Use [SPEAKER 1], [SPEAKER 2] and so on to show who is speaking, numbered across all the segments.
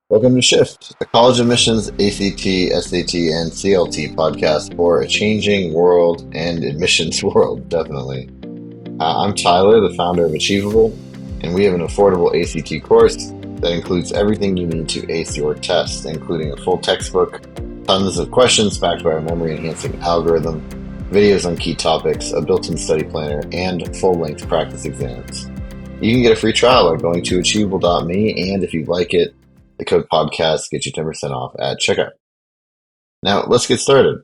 [SPEAKER 1] Welcome to Shift, a college admissions ACT, SAT, and CLT podcast for a changing world and admissions world, definitely. I'm Tyler, the founder of Achievable, and we have an affordable ACT course that includes everything you need to ace your test, including a full textbook, tons of questions backed by our memory enhancing algorithm, videos on key topics, a built in study planner, and full length practice exams. You can get a free trial by going to achievable.me, and if you like it, the code podcast gets you 10% off at checkout. Now, let's get started.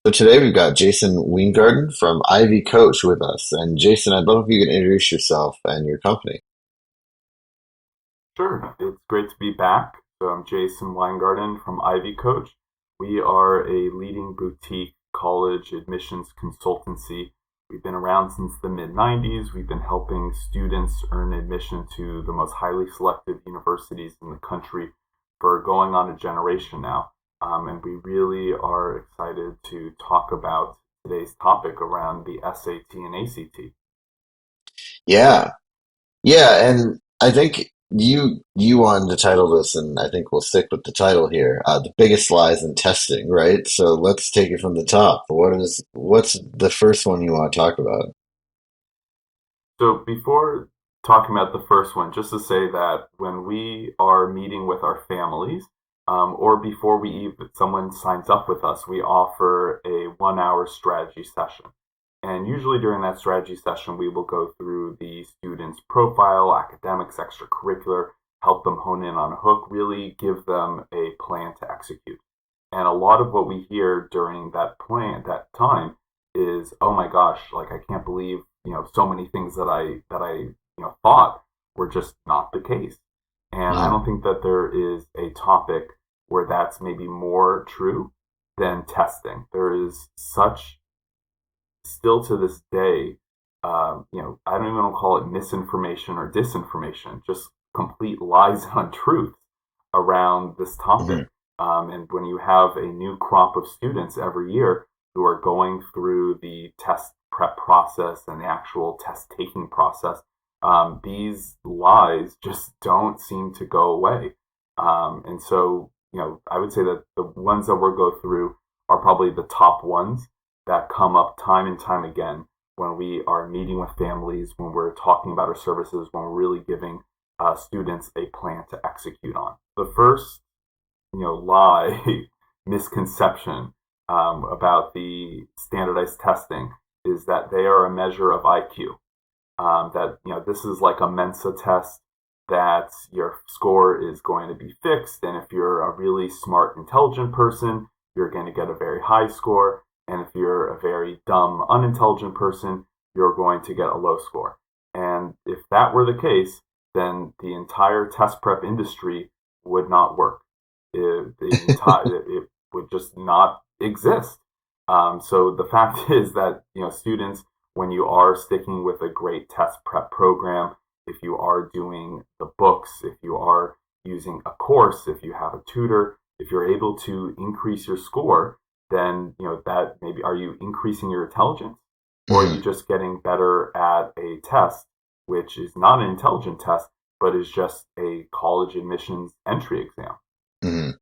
[SPEAKER 1] So today we've got Jayson Weingarten from Ivy Coach with us. And Jayson, I'd love if you could introduce yourself and your company.
[SPEAKER 2] Sure, it's great to be back. So I'm Jayson Weingarten from Ivy Coach. We are a leading boutique college admissions consultancy. We've been around since the mid 90s. We've been helping students earn admission to the most highly selective universities in the country for going on a generation now. And we really are excited to talk about today's topic around the SAT and ACT.
[SPEAKER 1] Yeah, yeah, and I think you wanted to title this, and I think we'll stick with the title here. The biggest lies in testing, right? So let's take it from the top. What's the first one you want to talk about?
[SPEAKER 2] So before talking about the first one, just to say that when we are meeting with our families, or before we even someone signs up with us, we offer a 1 hour strategy session. And usually during that strategy session, we will go through the student's profile, academics, extracurricular, help them hone in on a hook, really give them a plan to execute. And a lot of what we hear during that time is, oh my gosh, like I can't believe, so many things that I thought were just not the case. And I
[SPEAKER 1] Mm,
[SPEAKER 2] don't think that there is a topic where that's maybe more true than testing. There is such, still to this day, I don't even want to call it misinformation or disinformation, just complete lies and untruths around this topic.
[SPEAKER 1] mhm,
[SPEAKER 2] And when you have a new crop of students every year who are going through the test prep process and the actual test taking process, these lies just don't seem to go away. And so, I would say that the ones that we'll go through are probably the top ones that come up time and time again when we are meeting with families, when we're talking about our services, when we're really giving students a plan to execute on. The first, lie, misconception about the standardized testing is that they are a measure of IQ. That this is like a Mensa test, that your score is going to be fixed, and if you're a really smart, intelligent person, you're going to get a very high score, and if you're a very dumb, unintelligent person, you're going to get a low score. And if that were the case, then the entire test prep industry would not work. It would just not exist. So the fact is that students, when you are sticking with a great test prep program, if you are doing the books, if you are using a course, if you have a tutor, if you're able to increase your score, then that maybe, are you increasing your intelligence, or are you
[SPEAKER 1] mhm,
[SPEAKER 2] just getting better at a test which is not an intelligent test but is just a college admissions entry exam?
[SPEAKER 1] mhm.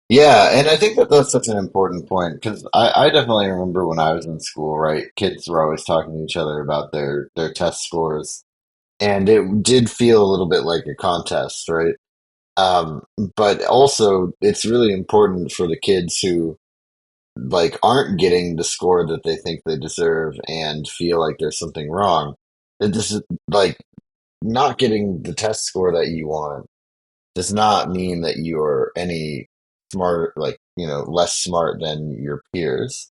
[SPEAKER 1] Yeah, and I think that that's such an important point because I definitely remember when I was in school, right? Kids were always talking to each other about their test scores, and it did feel a little bit like a contest, right? Um, but also, it's really important for the kids who like aren't getting the score that they think they deserve and feel like there's something wrong. That this is like not getting the test score that you want does not mean that you're any smarter, like, less smart than your peers.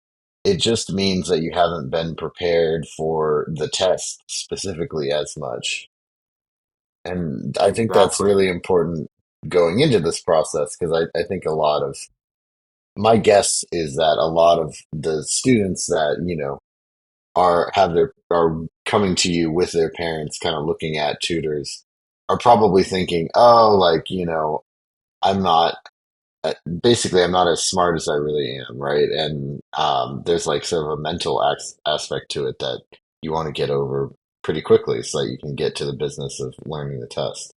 [SPEAKER 1] It just means that you haven't been prepared for the test specifically as much. And I think that's
[SPEAKER 2] Exactly.
[SPEAKER 1] really important going into this process because I think a lot of my guess is that a lot of the students that, are coming to you with their parents kind of looking at tutors are probably thinking, oh, like, I'm not basically I'm not as smart as I really am, right? And there's like sort of a mental aspect to it that you want to get over pretty quickly so that you can get to the business of learning the test.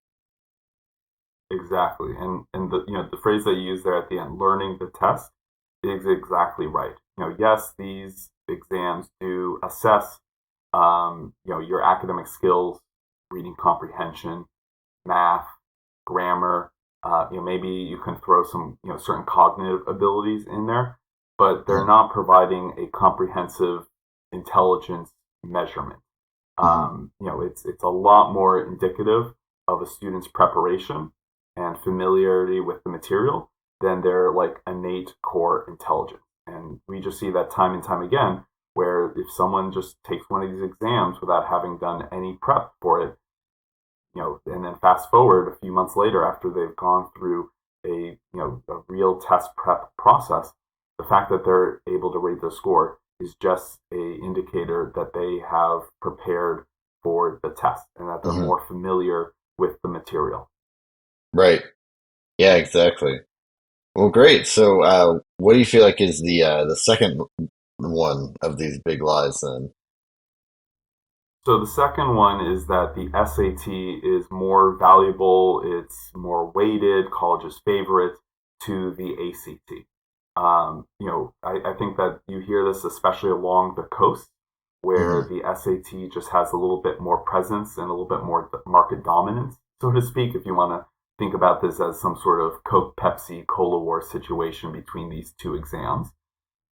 [SPEAKER 2] Exactly. And the the phrase that you use there at the end, learning the test, is exactly right. Yes, these exams do assess your academic skills, reading comprehension, math, grammar. Maybe you can throw some certain cognitive abilities in there, but they're
[SPEAKER 1] Mm-hmm.
[SPEAKER 2] not providing a comprehensive intelligence measurement.
[SPEAKER 1] Hmm.
[SPEAKER 2] It's a lot more indicative of a student's preparation and familiarity with the material than their like innate core intelligence. And we just see that time and time again, where if someone just takes one of these exams without having done any prep for it, and then fast forward a few months later after they've gone through a real test prep process, the fact that they're able to rate their score is just a indicator that they have prepared for the test and that they're
[SPEAKER 1] Hmm.
[SPEAKER 2] more familiar with the material.
[SPEAKER 1] Right. Yeah, exactly. Well, great. So, what do you feel like is the second one of these big lies then?
[SPEAKER 2] So the second one is that the SAT is more valuable, it's more weighted, college's favorite to the ACT. I think that you hear this especially along the coast where
[SPEAKER 1] Hmm.
[SPEAKER 2] the SAT just has a little bit more presence and a little bit more market dominance, so to speak, if you want to think about this as some sort of Coke, Pepsi, Cola War situation between these two exams.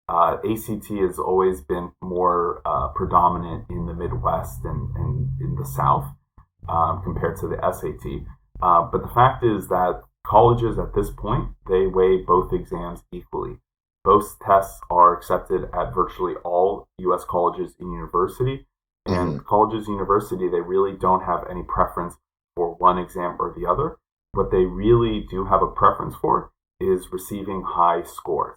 [SPEAKER 2] ACT has always been more predominant in the Midwest and in the South compared to the SAT. But the fact is that colleges at this point, they weigh both exams equally. Both tests are accepted at virtually all U.S. colleges and university. And
[SPEAKER 1] Hmm.
[SPEAKER 2] colleges and university, they really don't have any preference for one exam or the other. What they really do have a preference for is receiving high scores.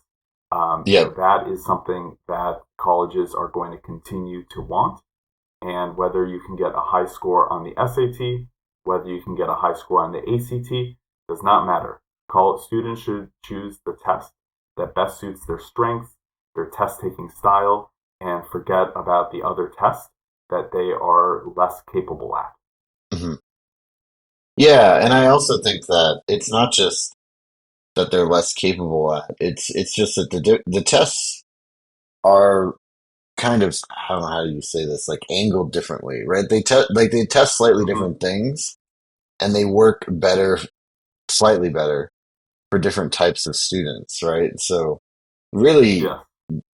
[SPEAKER 1] Yep.
[SPEAKER 2] That is something that colleges are going to continue to want. And whether you can get a high score on the SAT, whether you can get a high score on the ACT, does not matter. College students should choose the test that best suits their strengths, their test taking style, and forget about the other tests that they are less capable at.
[SPEAKER 1] Hmm. Yeah, and I also think that it's not just that they're less capable at. It's just that the tests are kind of, I don't know how you say this, like angled differently, right? They test slightly
[SPEAKER 2] Mm-hmm.
[SPEAKER 1] different things, and they work better, slightly better for different types of students, right? So really,
[SPEAKER 2] Yes,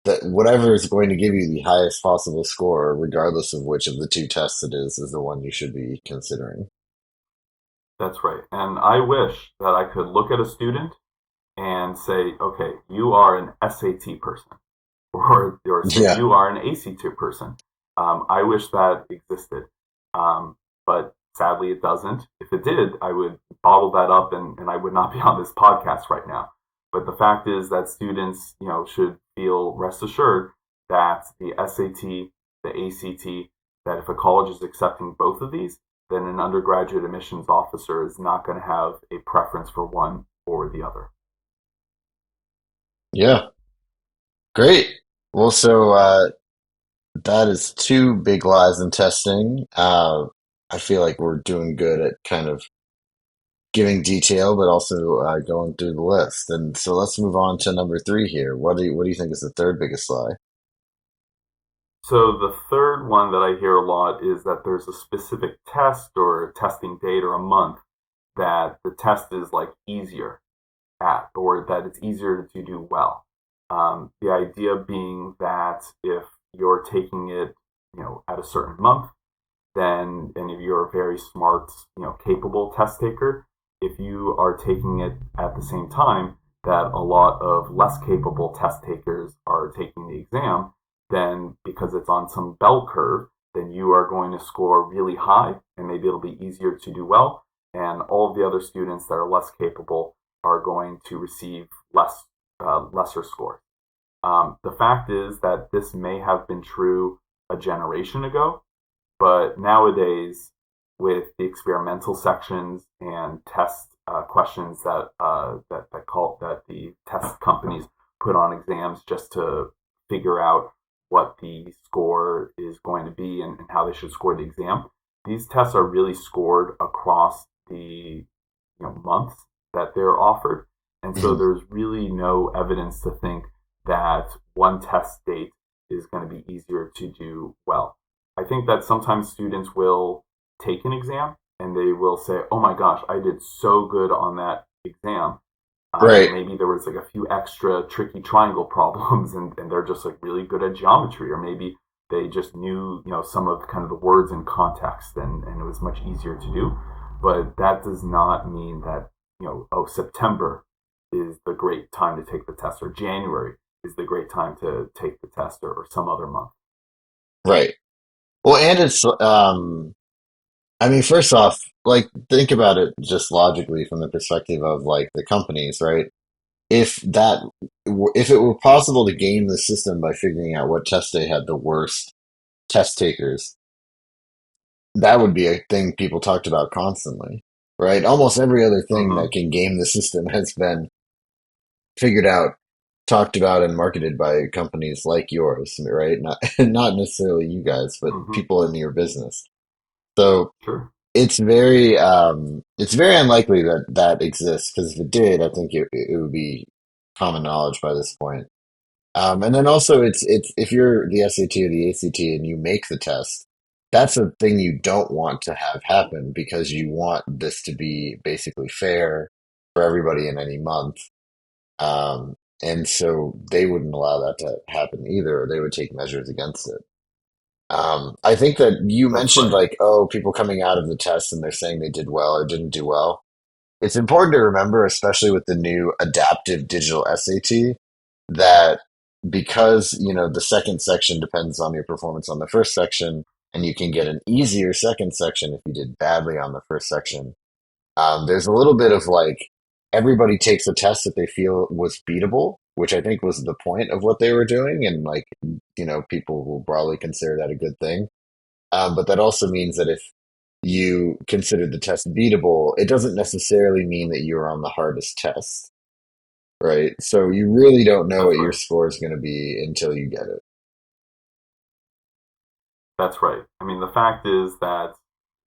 [SPEAKER 1] that whatever is going to give you the highest possible score, regardless of which of the two tests it is the one you should be considering.
[SPEAKER 2] that's right. And I wish that I could look at a student and say, okay, you are an SAT person, or say
[SPEAKER 1] Yeah.
[SPEAKER 2] you are an ACT person. I wish that existed, but sadly it doesn't. If it did, I would bottle that up and I would not be on this podcast right now. But the fact is that students, should feel rest assured that the SAT, the ACT, that if a college is accepting both of these, then an undergraduate admissions officer is not going to have a preference for one or the other.
[SPEAKER 1] Yeah. Great. Well, so that is two big lies in testing. I feel like we're doing good at kind of giving detail, but also going through the list. And so let's move on to number three here. What do you think is the third biggest lie?
[SPEAKER 2] So the third one that I hear a lot is that there's a specific test or a testing date or a month that the test is like easier at, or that it's easier to do well. The idea being that if you're taking it, at a certain month, then and if you're a very smart, capable test taker, if you are taking it at the same time that a lot of less capable test takers are taking the exam, then because it's on some bell curve, then you are going to score really high and maybe it'll be easier to do well. And all of the other students that are less capable are going to receive lesser scores. The fact is that this may have been true a generation ago, but nowadays, with the experimental sections and test questions that the test companies put on exams just to figure out what the score is going to be and how they should score the exam, these tests are really scored across months that they're offered. And so
[SPEAKER 1] Hmm.
[SPEAKER 2] there's really no evidence to think that one test date is going to be easier to do well. I think that sometimes students will take an exam and they will say, "Oh my gosh, I did so good on that exam."
[SPEAKER 1] Right.
[SPEAKER 2] Maybe there was like a few extra tricky triangle problems, and they're just like really good at geometry, or maybe they just knew some of kind of the words in context, and it was much easier to do. But that does not mean that oh, September is the great time to take the test, or January is the great time to take the test, or some other month.
[SPEAKER 1] Right. Well, and it's I mean, first off, like think about it just logically from the perspective of like the companies, right? If that if it were possible to game the system by figuring out what test day had the worst test takers, that would be a thing people talked about constantly, right? Almost every other thing that
[SPEAKER 2] Mm-hmm.
[SPEAKER 1] can game the system has been figured out, talked about, and marketed by companies like yours, right? Not not necessarily you guys, but
[SPEAKER 2] Mm-hmm.
[SPEAKER 1] people in your business. So
[SPEAKER 2] Sure.
[SPEAKER 1] it's very unlikely that that exists because if it did, I think it would be common knowledge by this point. And then also it's if you're the SAT or the ACT and you make the test, that's a thing you don't want to have happen because you want this to be basically fair for everybody in any month. And so they wouldn't allow that to happen either, or they would take measures against it. I think that you
[SPEAKER 2] That's
[SPEAKER 1] mentioned
[SPEAKER 2] right.
[SPEAKER 1] like, oh, people coming out of the test and they're saying they did well or didn't do well. It's important to remember, especially with the new adaptive digital SAT, that because, the second section depends on your performance on the first section, and you can get an easier second section if you did badly on the first section. There's a little bit of like everybody takes a test that they feel was beatable, which I think was the point of what they were doing, and like, people will probably consider that a good thing. But that also means that if you consider the test beatable, it doesn't necessarily mean that you're on the hardest test, right? So you really don't know
[SPEAKER 2] That's
[SPEAKER 1] what your
[SPEAKER 2] right.
[SPEAKER 1] score is going to be until you get it.
[SPEAKER 2] That's right. I mean, the fact is that,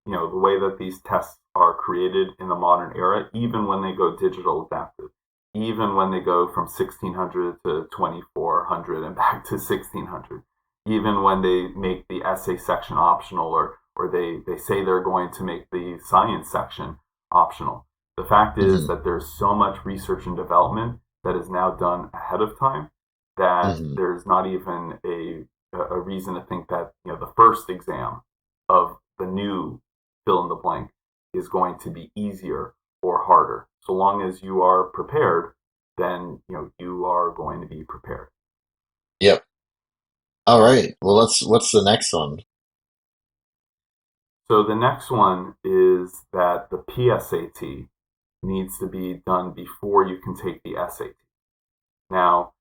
[SPEAKER 2] the way that these tests are created in the modern era, even when they go digital adaptive, even when they go from 1600 to 2400 and back to 1600, even when they make the essay section optional, or they say they're going to make the science section optional. The fact is
[SPEAKER 1] Hmm.
[SPEAKER 2] that there's so much research and development that is now done ahead of time that
[SPEAKER 1] Hmm.
[SPEAKER 2] there's not even a reason to think that the first exam of the new fill in the blank is going to be easier or harder. So long as you are prepared, then you are going to be prepared.
[SPEAKER 1] Yep. All right. Well, what's the next one?
[SPEAKER 2] So the next one is that the PSAT needs to be done before you can take the SAT. Now,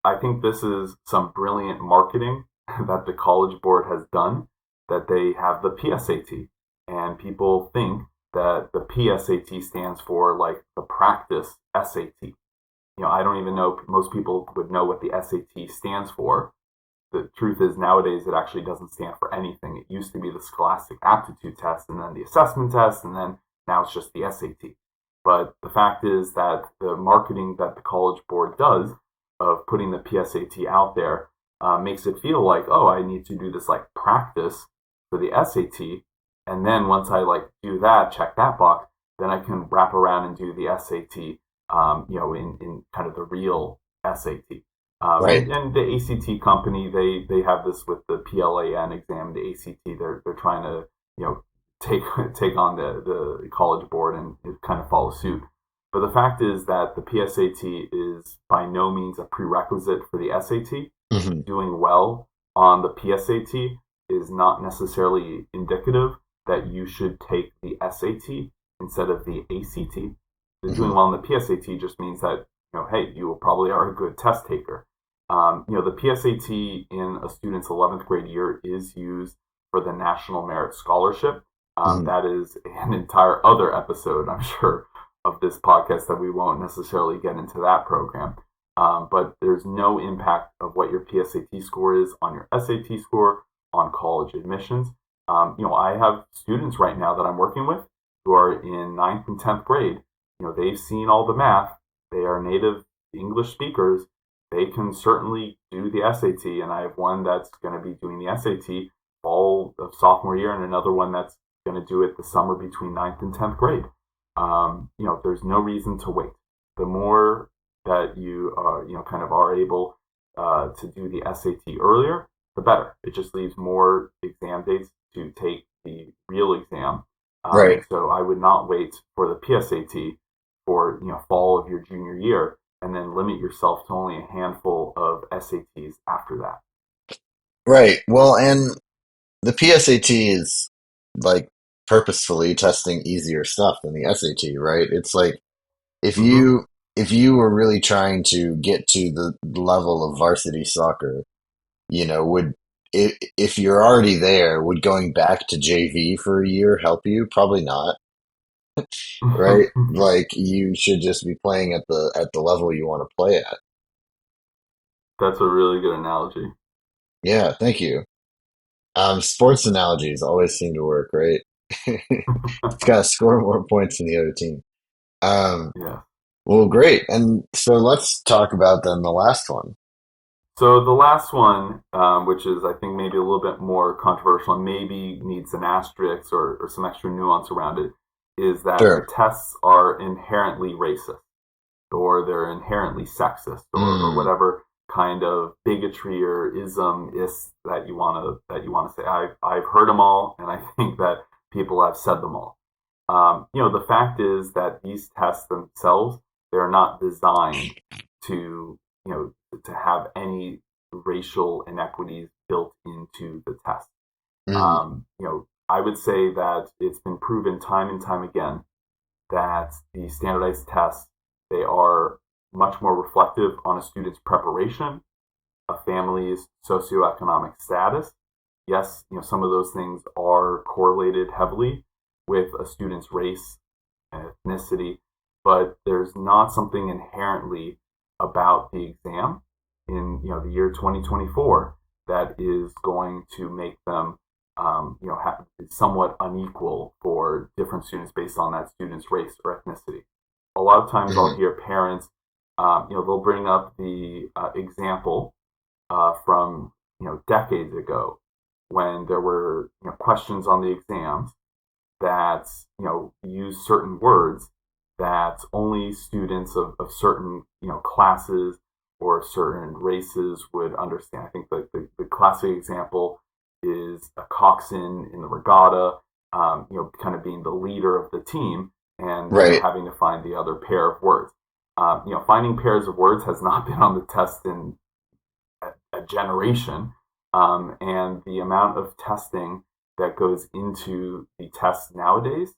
[SPEAKER 2] I think this is some brilliant marketing that the College Board has done, that they have the PSAT. And people think that the PSAT stands for like the practice SAT. I don't even know, most people would know what the SAT stands for. The truth is, nowadays, it actually doesn't stand for anything. It used to be the Scholastic Aptitude Test, and then the Assessment Test, and then now it's just the SAT. But the fact is that the marketing that the College Board does of putting the PSAT out there makes it feel like, oh, I need to do this like practice for the SAT, and then once I like do that, check that box, then I can wrap around and do the SAT, in kind of the real SAT.
[SPEAKER 1] Right.
[SPEAKER 2] And the ACT company, they have this with the PLAN exam, the ACT. They're trying to take take on the College Board and kind of follow suit. But the fact is that the PSAT is by no means a prerequisite for the SAT.
[SPEAKER 1] Hmm.
[SPEAKER 2] Doing well on the PSAT is not necessarily indicative that you should take the SAT instead of the ACT. The doing
[SPEAKER 1] Hmm.
[SPEAKER 2] well on the PSAT just means that hey, you probably are a good test taker. The PSAT in a student's 11th grade year is used for the National Merit Scholarship.
[SPEAKER 1] Hmm.
[SPEAKER 2] That is an entire other episode, I'm sure, of this podcast that we won't necessarily get into that program. But there's no impact of what your PSAT score is on your SAT score on college admissions. I have students right now that I'm working with who are in ninth and 10th grade, they've seen all the math. They are native English speakers. They can certainly do the SAT. And I have one that's going to be doing the SAT fall of sophomore year and another one that's going to do it the summer between ninth and 10th grade. There's no reason to wait. The more that you, kind of are able to do the SAT earlier, the better. It just leaves more exam dates to take the real exam.
[SPEAKER 1] Right.
[SPEAKER 2] So I would not wait for the PSAT for fall of your junior year, and then limit yourself to only a handful of SATs after that.
[SPEAKER 1] Right. Well, and the PSAT is like purposefully testing easier stuff than the SAT, right? It's like if
[SPEAKER 2] Mm-hmm.
[SPEAKER 1] you if you were really trying to get to the level of varsity soccer, would if you're already there, would going back to JV for a year help you? Probably not, right? Like you should just be playing at the level you want to play at.
[SPEAKER 2] That's a really good analogy.
[SPEAKER 1] Yeah, thank you. Sports analogies always seem to work, right? It's got to score more points than the other team. Um,
[SPEAKER 2] Yeah.
[SPEAKER 1] well, great. And so let's talk about then the last one.
[SPEAKER 2] So the last one, which is I think maybe a little bit more controversial and maybe needs an asterisk or some extra nuance around it, is that the
[SPEAKER 1] Sure.
[SPEAKER 2] tests are inherently racist or they're inherently sexist or
[SPEAKER 1] Mm,
[SPEAKER 2] whatever kind of bigotry or ism is that you want to say. I've heard them all, and I think that people have said them all. The fact is that these tests themselves, they're not designed to, to have any racial inequities built into the test.
[SPEAKER 1] mm,
[SPEAKER 2] I would say that it's been proven time and time again that the standardized tests, they are much more reflective on a student's preparation, a family's socioeconomic status. Yes, some of those things are correlated heavily with a student's race and ethnicity, but there's not something inherently about the exam in the year 2024 that is going to make them somewhat unequal for different students based on that student's race or ethnicity. A lot of times I'll
[SPEAKER 1] mm.
[SPEAKER 2] hear parents, they'll bring up the example from decades ago when there were questions on the exams that use certain words that only students of certain classes or certain races would understand. I think the classic example is a coxswain in the regatta, kind of being the leader of the team and
[SPEAKER 1] Right.
[SPEAKER 2] having to find the other pair of words. Finding pairs of words has not been on the test in a generation, and the amount of testing that goes into the tests nowadays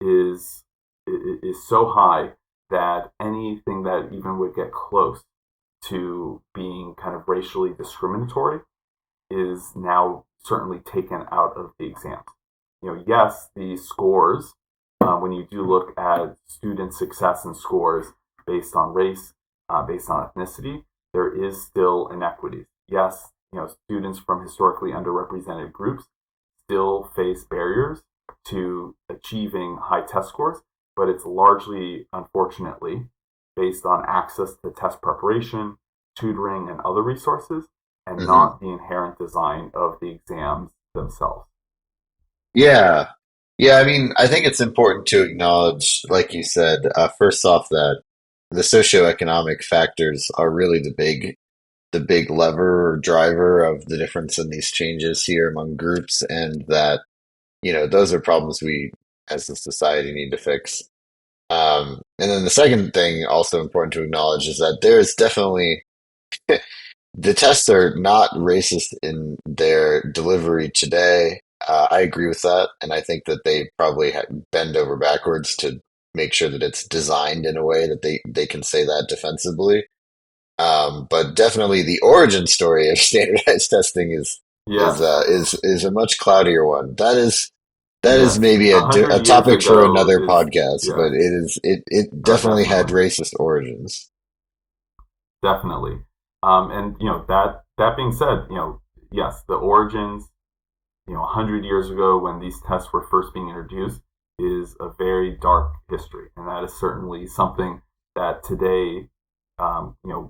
[SPEAKER 2] is is so high that anything that even would get close to being kind of racially discriminatory is now certainly taken out of the exams. Yes, the scores, when you do look at student success and scores based on race, based on ethnicity, there is still inequities. Yes, students from historically underrepresented groups still face barriers to achieving high test scores, but it's largely, unfortunately, based on access to test preparation, tutoring, and other resources, and
[SPEAKER 1] Hmm.
[SPEAKER 2] not the inherent design of the exams themselves.
[SPEAKER 1] Yeah. Yeah. I mean, I think it's important to acknowledge, like you said, first off, that the socioeconomic factors are really the big lever or driver of the difference in these changes here among groups, and that, those are problems we as a society need to fix. And then the second thing also important to acknowledge is that there is definitely the tests are not racist in their delivery today. I agree with that, and I think that they probably bend over backwards to make sure that it's designed in a way that they can say that defensively. But definitely the origin story of standardized testing is
[SPEAKER 2] Yes,
[SPEAKER 1] uh, is is a much cloudier one. That is
[SPEAKER 2] yes.
[SPEAKER 1] maybe
[SPEAKER 2] A hundred
[SPEAKER 1] a
[SPEAKER 2] years
[SPEAKER 1] topic for
[SPEAKER 2] ago
[SPEAKER 1] another
[SPEAKER 2] is
[SPEAKER 1] podcast,
[SPEAKER 2] yes.
[SPEAKER 1] but it
[SPEAKER 2] Oh,
[SPEAKER 1] definitely had
[SPEAKER 2] definitely,
[SPEAKER 1] racist origins.
[SPEAKER 2] definitely. And that being said, yes, the origins, 100 years ago when these tests were first being introduced, is a very dark history, and that is certainly something that today,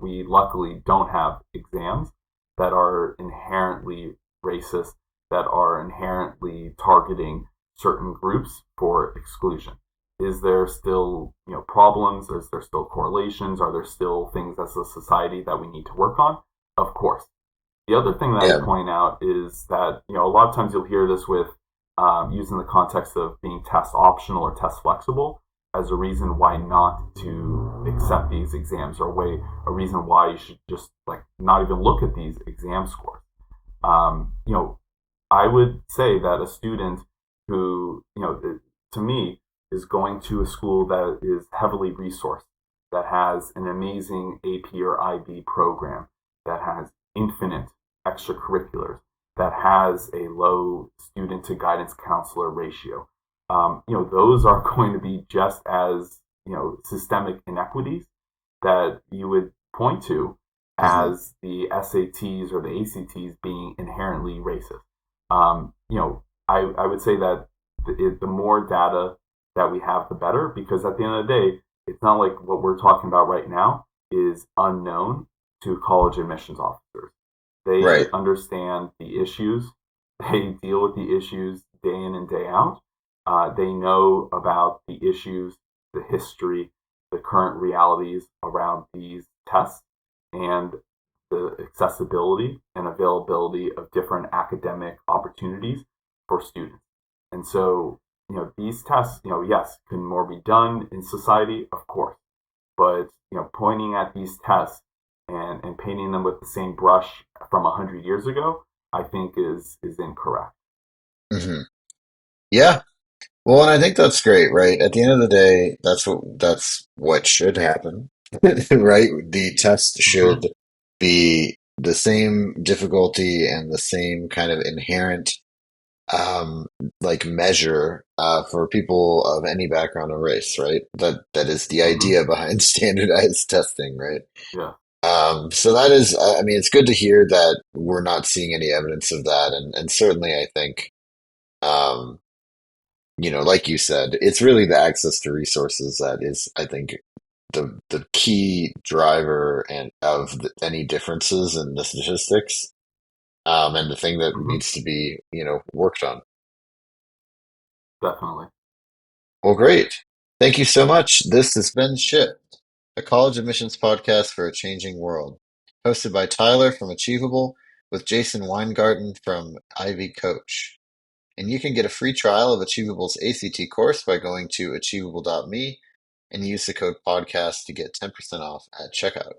[SPEAKER 2] we luckily don't have exams that are inherently racist, that are inherently targeting certain groups for exclusion. Is there still, problems? Is there still correlations? Are there still things as a society that we need to work on? Of course. The other thing that I
[SPEAKER 1] Yeah.
[SPEAKER 2] point out is that, a lot of times you'll hear this with using the context of being test optional or test flexible as a reason why not to accept these exams, or a reason why you should just like not even look at these exam scores. You know, I would say that a student who, to me, is going to a school that is heavily resourced, that has an amazing AP or IB program, that has infinite extracurriculars, that has a low student to guidance counselor ratio. Those are going to be just as, systemic inequities that you would point to
[SPEAKER 1] Hmm.
[SPEAKER 2] as the SATs or the ACTs being inherently racist. I would say that the more data that we have, the better, because at the end of the day, it's not like what we're talking about right now is unknown to college admissions officers. They
[SPEAKER 1] Right.
[SPEAKER 2] understand the issues, they deal with the issues day in and day out. They know about the issues, the history, the current realities around these tests, and the accessibility and availability of different academic opportunities for students. And so, these tests, yes, can more be done in society, of course, but pointing at these tests and painting them with the same brush from 100 years ago, I think is incorrect.
[SPEAKER 1] Hmm. Yeah. Well, and I think that's great, right? At the end of the day, that's what should happen, right? The test
[SPEAKER 2] Mm-hmm.
[SPEAKER 1] should be the same difficulty and the same kind of inherent um like measure for people of any background or race, right? That is the
[SPEAKER 2] Mm-hmm.
[SPEAKER 1] idea behind standardized testing, right?
[SPEAKER 2] Yeah.
[SPEAKER 1] So that is, I mean, it's good to hear that we're not seeing any evidence of that, and certainly I think um like you said, it's really the access to resources that is, I think, the key driver and of any differences in the statistics, and the thing that
[SPEAKER 2] Mm-hmm.
[SPEAKER 1] needs to be, worked on.
[SPEAKER 2] Definitely.
[SPEAKER 1] Well, great. Thank you so much. This has been Shift, a college admissions podcast for a changing world, hosted by Tyler from Achievable with Jayson Weingarten from Ivy Coach. And you can get a free trial of Achievable's ACT course by going to achievable.me and use the code podcast to get 10% off at checkout.